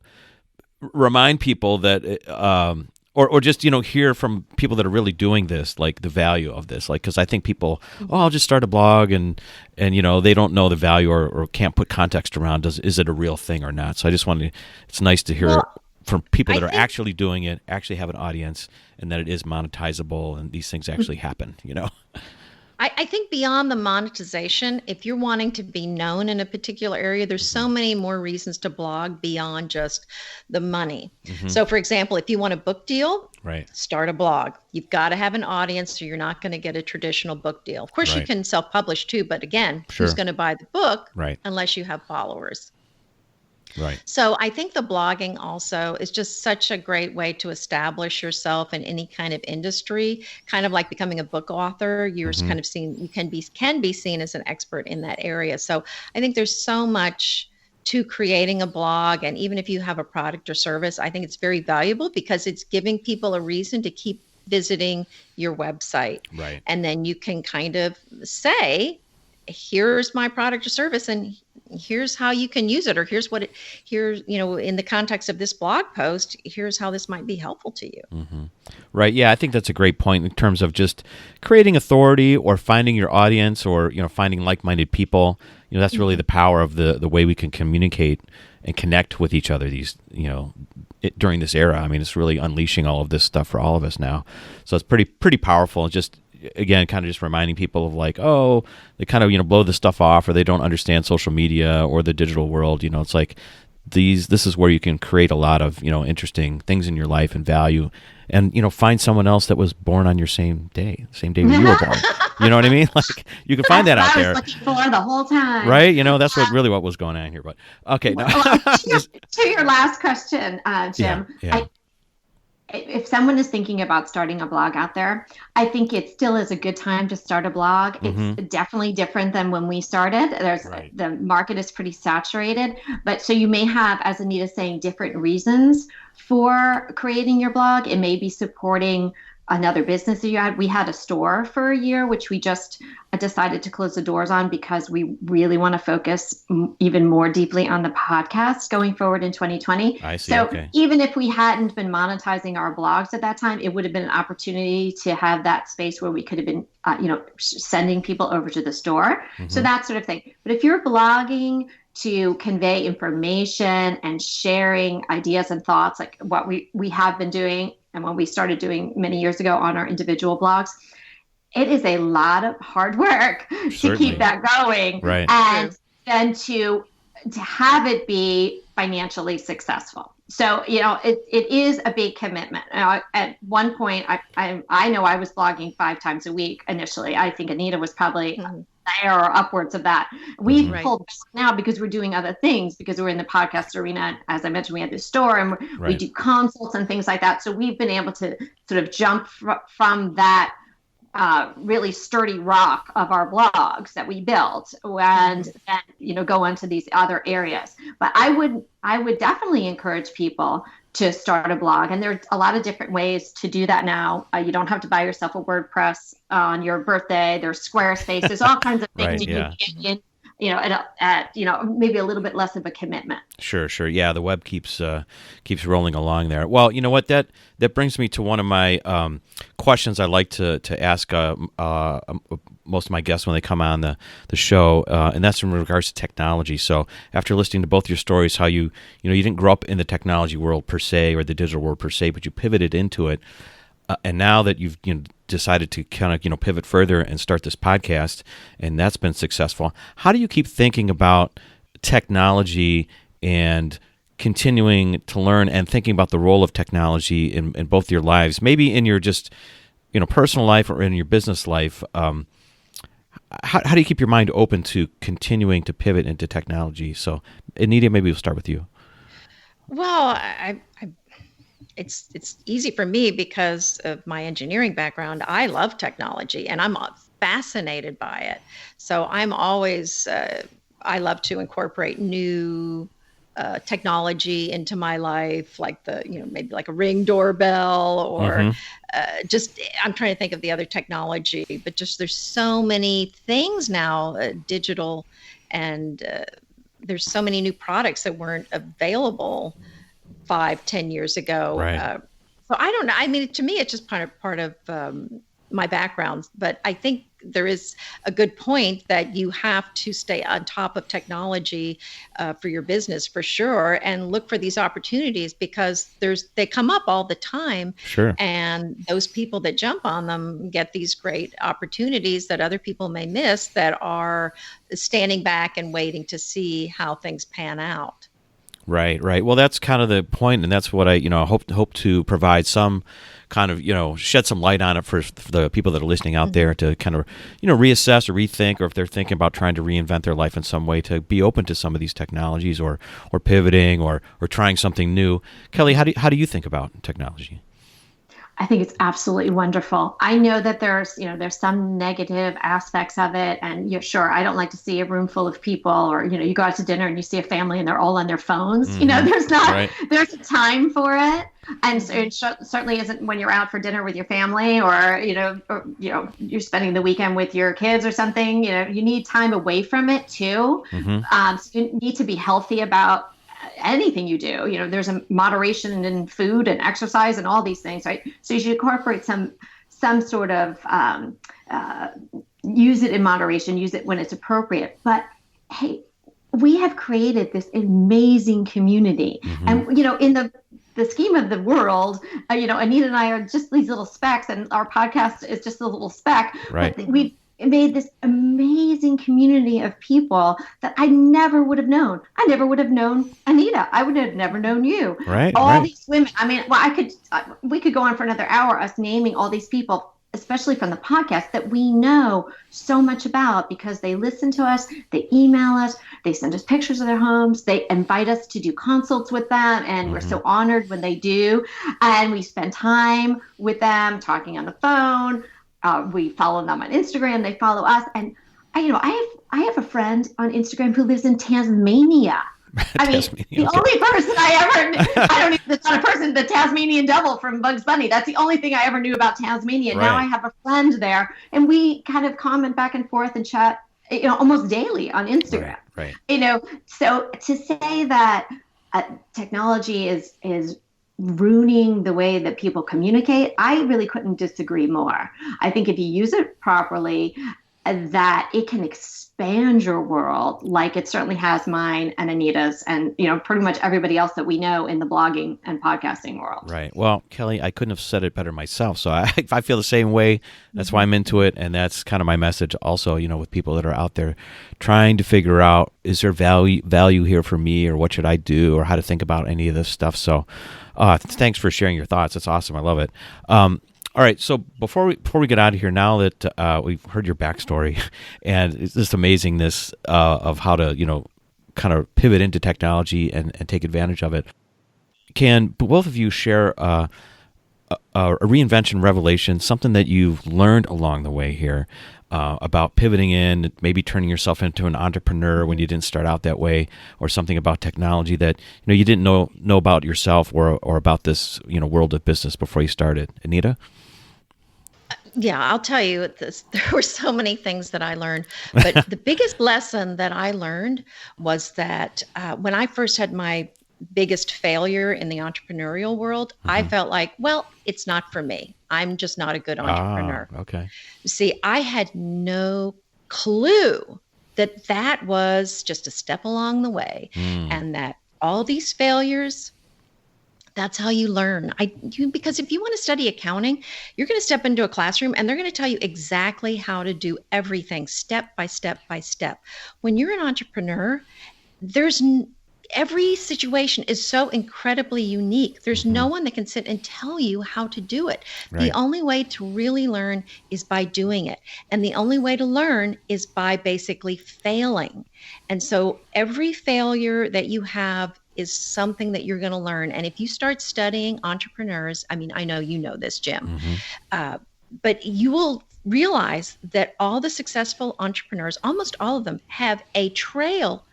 remind people that. Or just, hear from people that are really doing this, like the value of this. Like, because I think people, I'll just start a blog and they don't know the value or can't put context around, is it a real thing or not? So I just wanted it's nice to hear from people that are actually doing it, actually have an audience, and that it is monetizable and these things actually happen, I think beyond the monetization, if you're wanting to be known in a particular area, there's so many more reasons to blog beyond just the money. So, for example, if you want a book deal, start a blog. You've got to have an audience, so you're not going to get a traditional book deal. Of course, you can self-publish too, but again, who's going to buy the book unless you have followers? Right. So I think the blogging also is just such a great way to establish yourself in any kind of industry, kind of like becoming a book author. You're kind of seen, you can be seen as an expert in that area. So I think there's so much to creating a blog. And even if you have a product or service, I think it's very valuable because it's giving people a reason to keep visiting your website. Right. And then you can kind of say, here's my product or service, and here's how you can use it, or here's in the context of this blog post, here's how this might be helpful to you. Right. Yeah, I think that's a great point in terms of just creating authority or finding your audience, or finding like-minded people. That's really the power of the way we can communicate and connect with each other during this era. I mean, it's really unleashing all of this stuff for all of us now. So it's pretty powerful. And just, again, kind of just reminding people of like, they kind of, blow this stuff off, or they don't understand social media or the digital world. It's like this is where you can create a lot of, interesting things in your life and value, and, find someone else that was born on your same day when you were born. You know what I mean? Like, you can find that out there. That's what I was looking for the whole time. Right? That's what was going on here. But okay. To your last question, Jim. Yeah. If someone is thinking about starting a blog out there, I think it still is a good time to start a blog. It's definitely different than when we started. The market is pretty saturated, but so you may have, as Anita's saying, different reasons for creating your blog. It may be supporting another business that you had. We had a store for a year, which we just decided to close the doors on because we really want to focus even more deeply on the podcast going forward in 2020. I see. So okay. Even if we hadn't been monetizing our blogs at that time, it would have been an opportunity to have that space where we could have been, sending people over to the store. So that sort of thing. But if you're blogging to convey information and sharing ideas and thoughts, like what we have been doing and what we started doing many years ago on our individual blogs, it is a lot of hard work to keep that going. Right. And then to have it be financially successful. So, it is a big commitment. At one point, I know I was blogging 5 times a week initially. I think Anita was probably there or upwards of that. We've pulled back now because we're doing other things, because we're in the podcast arena. As I mentioned, we have this store and we do consults and things like that. So we've been able to sort of jump from that really sturdy rock of our blogs that we built and go into these other areas. But I would definitely encourage people to start a blog, and there's a lot of different ways to do that now. You don't have to buy yourself a WordPress on your birthday. There's Squarespace. There's all kinds of things you can get in. At maybe a little bit less of a commitment. Sure. Yeah, the web keeps rolling along there. Well, you know what? That brings me to one of my questions I like to ask most of my guests when they come on the show, and that's in regards to technology. So after listening to both your stories, how you didn't grow up in the technology world per se or the digital world per se, but you pivoted into it, and now that you've decided to kind of, pivot further and start this podcast, and that's been successful. How do you keep thinking about technology and continuing to learn and thinking about the role of technology in both your lives, maybe in your just, personal life or in your business life? How do you keep your mind open to continuing to pivot into technology? So, Anita, maybe we'll start with you. Well, it's easy for me because of my engineering background. I love technology and I'm fascinated by it. So I'm always, I love to incorporate new technology into my life, like maybe like a Ring doorbell or just, I'm trying to think of the other technology, but just there's so many things now, digital, and there's so many new products that weren't available 5-10 years ago. Right. So I don't know. I mean, to me, it's just part of my background, but I think there is a good point that you have to stay on top of technology for your business for sure, and look for these opportunities because they come up all the time. Sure. And those people that jump on them get these great opportunities that other people may miss that are standing back and waiting to see how things pan out. Right. Well, that's kind of the point, and that's what I, hope to provide some kind of, shed some light on it for the people that are listening out there to kind of, reassess or rethink, or if they're thinking about trying to reinvent their life in some way, to be open to some of these technologies or pivoting or trying something new. Kelly, how do you think about technology? I think it's absolutely wonderful. I know that there's some negative aspects of it. And sure, I don't like to see a room full of people, or, you go out to dinner and you see a family and they're all on their phones. There's a time for it. And so it certainly isn't when you're out for dinner with your family, or you're spending the weekend with your kids or something. You need time away from it too. So you need to be healthy about anything you do. There's a moderation in food and exercise and all these things, right? So you should incorporate some sort of use it in moderation, use it when it's appropriate. But hey, we have created this amazing community, and in the scheme of the world, Anita and I are just these little specks, and our podcast is just a little speck. Right. But we've made this amazing community of people that I never would have known. I never would have known Anita. I would have never known you. Right. All these women. I mean, we could go on for another hour, us naming all these people, especially from the podcast, that we know so much about because they listen to us, they email us, they send us pictures of their homes, they invite us to do consults with them, and we're so honored when they do. And we spend time with them talking on the phone. We follow them on Instagram. They follow us. And I have a friend on Instagram who lives in Tasmania. The only person it's not a person, the Tasmanian devil from Bugs Bunny. That's the only thing I ever knew about Tasmania. Right. Now I have a friend there, and we kind of comment back and forth and chat, almost daily on Instagram. Right. So to say that technology is ruining the way that people communicate, I really couldn't disagree more. I think if you use it properly, that it can expand your world like it certainly has mine and Anita's and, pretty much everybody else that we know in the blogging and podcasting world. Right. Well, Kelly, I couldn't have said it better myself. So I feel the same way. That's why I'm into it. And that's kind of my message also, with people that are out there trying to figure out, is there value here for me, or what should I do, or how to think about any of this stuff. So thanks for sharing your thoughts. It's awesome. I love it. All right, so before we get out of here, now that we've heard your backstory and it's just amazingness of how to kind of pivot into technology and take advantage of it, can both of you share a reinvention revelation, something that you've learned along the way here about pivoting in, maybe turning yourself into an entrepreneur when you didn't start out that way, or something about technology that you didn't know about yourself or about this world of business before you started? Anita? Yeah, I'll tell you this. There were so many things that I learned, but the biggest lesson that I learned was that when I first had my biggest failure in the entrepreneurial world, I felt like, well, it's not for me. I'm just not a good entrepreneur. Okay. See, I had no clue that was just a step along the way, and that all these failures That's how you learn. Because if you want to study accounting, you're going to step into a classroom and they're going to tell you exactly how to do everything step by step by step. When you're an entrepreneur, every situation is so incredibly unique. There's no one that can sit and tell you how to do it. Right. The only way to really learn is by doing it. And the only way to learn is by basically failing. And so every failure that you have is something that you're going to learn. And if you start studying entrepreneurs, I mean, I know you know this, Jim, but you will realize that all the successful entrepreneurs, almost all of them, have a trail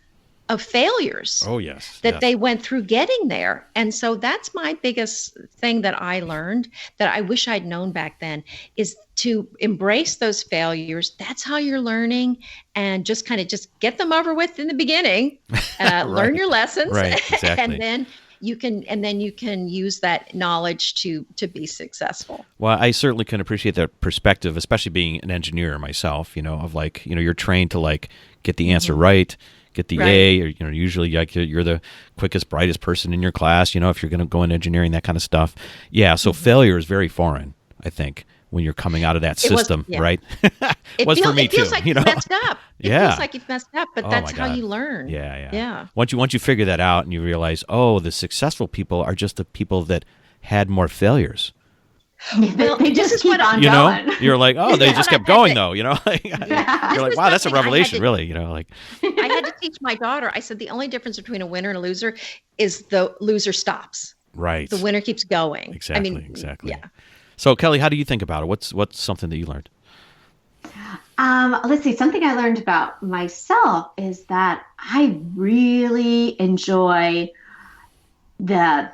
of failures. Oh, yes. That they went through getting there. And so that's my biggest thing that I learned that I wish I'd known back then, is to embrace those failures. That's how you're learning, and just kind of just get them over with in the beginning, learn your lessons. Right, exactly. and then you can use that knowledge to be successful. Well, I certainly can appreciate that perspective, especially being an engineer myself, of like, you're trained to like get the answer right, get the A, or usually like you're the quickest, brightest person in your class, if you're going to go in engineering, that kind of stuff. Yeah. So failure is very foreign, I think, when you're coming out of that system, right? It was for me too. It feels like you've messed up. It feels like you've messed up, but that's how you learn. Yeah. Once you figure that out and you realize, oh, the successful people are just the people that had more failures. Well, they just keep on going. You're like, oh, they just kept going though. You're like, wow, that's a revelation, really. Like, I had to teach my daughter. I said the only difference between a winner and a loser is the loser stops. Right. The winner keeps going. Exactly. Exactly. Yeah. So, Kelly, how do you think about it? What's something that you learned? Let's see. Something I learned about myself is that I really enjoy the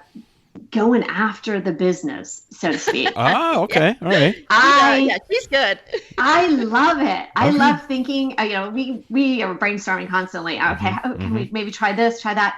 going after the business, so to speak. Oh, okay. All right. Yeah, she's good. I love it. I love thinking, we are brainstorming constantly. Okay, how can we maybe try this, try that?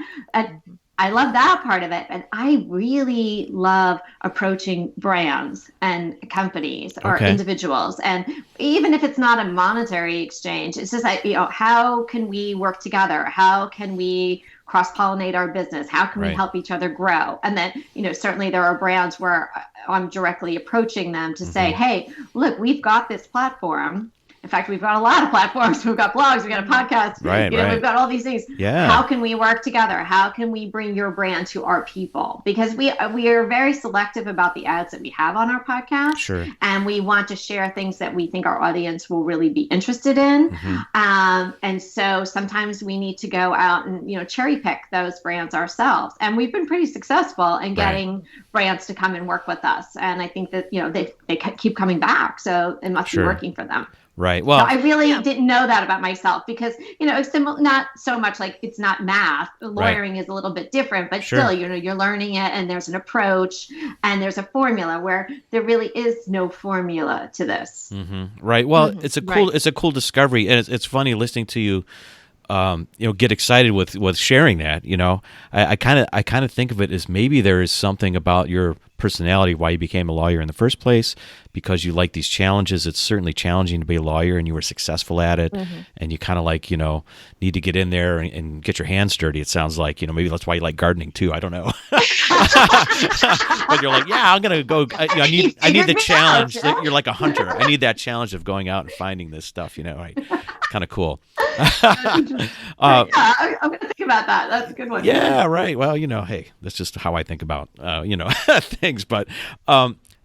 I love that part of it. And I really love approaching brands and companies or individuals. And even if it's not a monetary exchange, it's just like, how can we work together? How can we cross-pollinate our business? How can we help each other grow? And then, certainly there are brands where I'm directly approaching them to say, hey, look, we've got this platform. In fact, we've got a lot of platforms. We've got blogs, we've got a podcast, we've got all these things. Yeah. How can we work together? How can we bring your brand to our people? Because we are very selective about the ads that we have on our podcast. Sure. And we want to share things that we think our audience will really be interested in. And so sometimes we need to go out and, cherry pick those brands ourselves. And we've been pretty successful in getting brands to come and work with us. And I think that, they keep coming back. So it must be working for them. Right. Well, so I really didn't know that about myself because, it's not so much like it's not math. Lawyering is a little bit different, but still, you're learning it and there's an approach and there's a formula where there really is no formula to this. Right. Well, it's a cool discovery. And it's funny listening to you, get excited with sharing that, I kind of think of it as maybe there is something about your personality why you became a lawyer in the first place, because you like these challenges. It's certainly challenging to be a lawyer and you were successful at it, and you kind of like, need to get in there and get your hands dirty. It sounds like, maybe that's why you like gardening too. I don't know. But you're like, yeah, I'm going to go. I need the challenge. You're like a hunter. I need that challenge of going out and finding this stuff, It's kind of cool. I'm going to think about that. That's a good one. Yeah, right. Well, hey, that's just how I think about, things. But,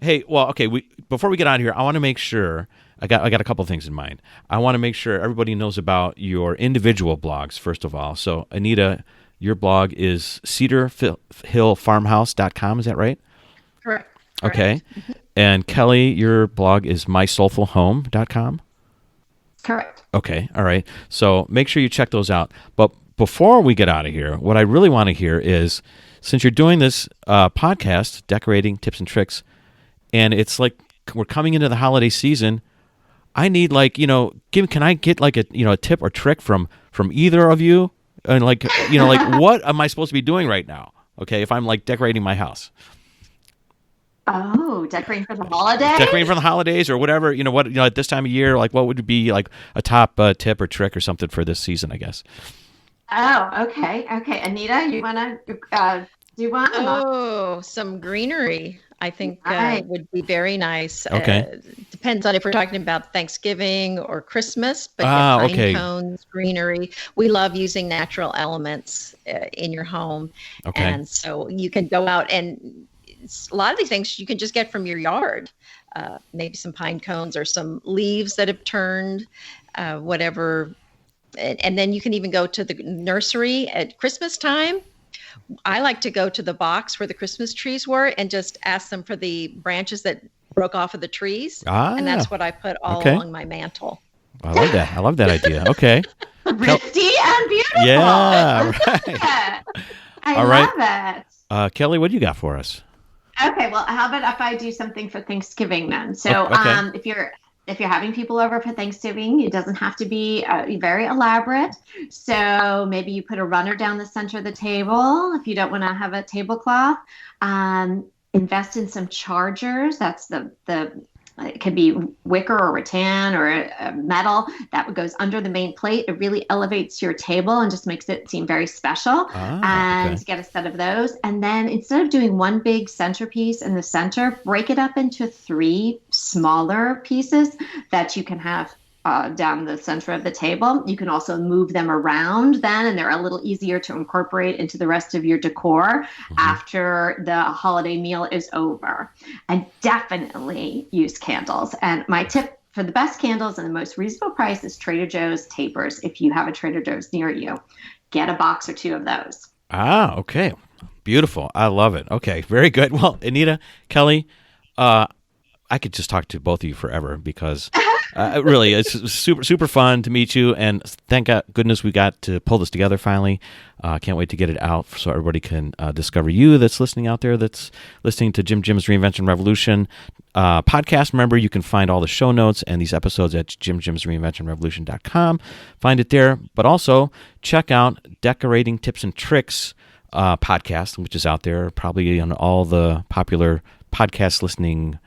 hey, well, okay. Before we get on here, I want to make sure I got a couple of things in mind. I want to make sure everybody knows about your individual blogs, first of all. So, Anita, your blog is cedarhillfarmhouse.com. Is that right? Correct. Okay. And Kelly, your blog is mysoulfulhome.com. Correct. Okay. All right. So make sure you check those out. But before we get out of here, what I really want to hear is, since you're doing this podcast, Decorating Tips and Tricks, and it's like we're coming into the holiday season, I need can I get like a tip or trick from either of you? And like what am I supposed to be doing right now? Okay, if I'm like decorating my house. Oh, decorating for the holidays? Decorating for the holidays or whatever, at this time of year, like what would be like a top tip or trick or something for this season, I guess. Oh, okay. Anita, you want to Do you want? Some greenery. I think Right. would be very nice. Okay. Depends on if we're talking about Thanksgiving or Christmas, but pine okay. cones, greenery. We love using natural elements in your home. Okay. And so you can go out and a lot of these things you can just get from your yard. Maybe some pine cones or some leaves that have turned, whatever. And then you can even go to the nursery at Christmas time. I like to go to the box where the Christmas trees were and just ask them for the branches that broke off of the trees. And that's what I put all along my mantle. I love that. I love that idea. Okay. Thrifty and beautiful. Yeah, right. I love it. Kelly, what do you got for us? Okay, well, how about if I do something for Thanksgiving then? So, if you're having people over for Thanksgiving, it doesn't have to be very elaborate. So maybe you put a runner down the center of the table if you don't want to have a tablecloth. Invest in some chargers. That's the it could be wicker or rattan or metal that goes under the main plate. It really elevates your table and just makes it seem very special. Get a set of those. And then instead of doing one big centerpiece in the center, break it up into 3 smaller pieces that you can have down the center of the table. You can also move them around then, and they're a little easier to incorporate into the rest of your decor after the holiday meal is over. And definitely use candles. And my tip for the best candles and the most reasonable price is Trader Joe's tapers. If you have a Trader Joe's near you, get a box or 2 of those. Okay. Beautiful. I love it. Okay, very good. Well, Anita, Kelly, I could just talk to both of you forever because really, it's super fun to meet you, and thank goodness we got to pull this together finally. Can't wait to get it out so everybody can discover you that's listening out there, that's listening to Jim's Reinvention Revolution podcast. Remember, you can find all the show notes and these episodes at jimjimsreinventionrevolution.com. Find it there, but also check out Decorating Tips and Tricks podcast, which is out there probably on all the popular podcast listening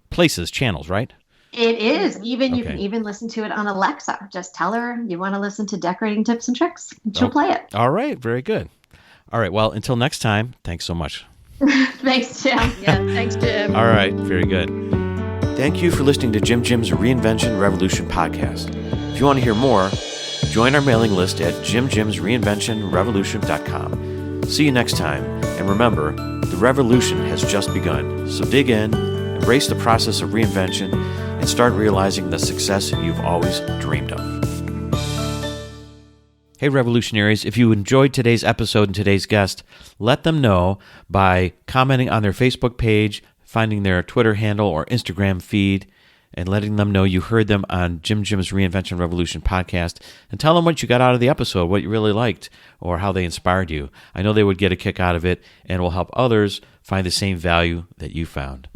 places, channels, right? It is. You can even listen to it on Alexa. Just tell her you want to listen to Decorating Tips and Tricks. She'll play it. All right. Very good. All right. Well, until next time, thanks so much. Thanks, Jim. Yeah, thanks, Jim. All right. Very good. Thank you for listening to Jim's Reinvention Revolution podcast. If you want to hear more, join our mailing list at jimjimsreinventionrevolution.com. See you next time. And remember, the revolution has just begun. So dig in, embrace the process of reinvention, and start realizing the success you've always dreamed of. Hey, revolutionaries, if you enjoyed today's episode and today's guest, let them know by commenting on their Facebook page, finding their Twitter handle or Instagram feed, and letting them know you heard them on Jim's Reinvention Revolution podcast, and tell them what you got out of the episode, what you really liked, or how they inspired you. I know they would get a kick out of it, and will help others find the same value that you found.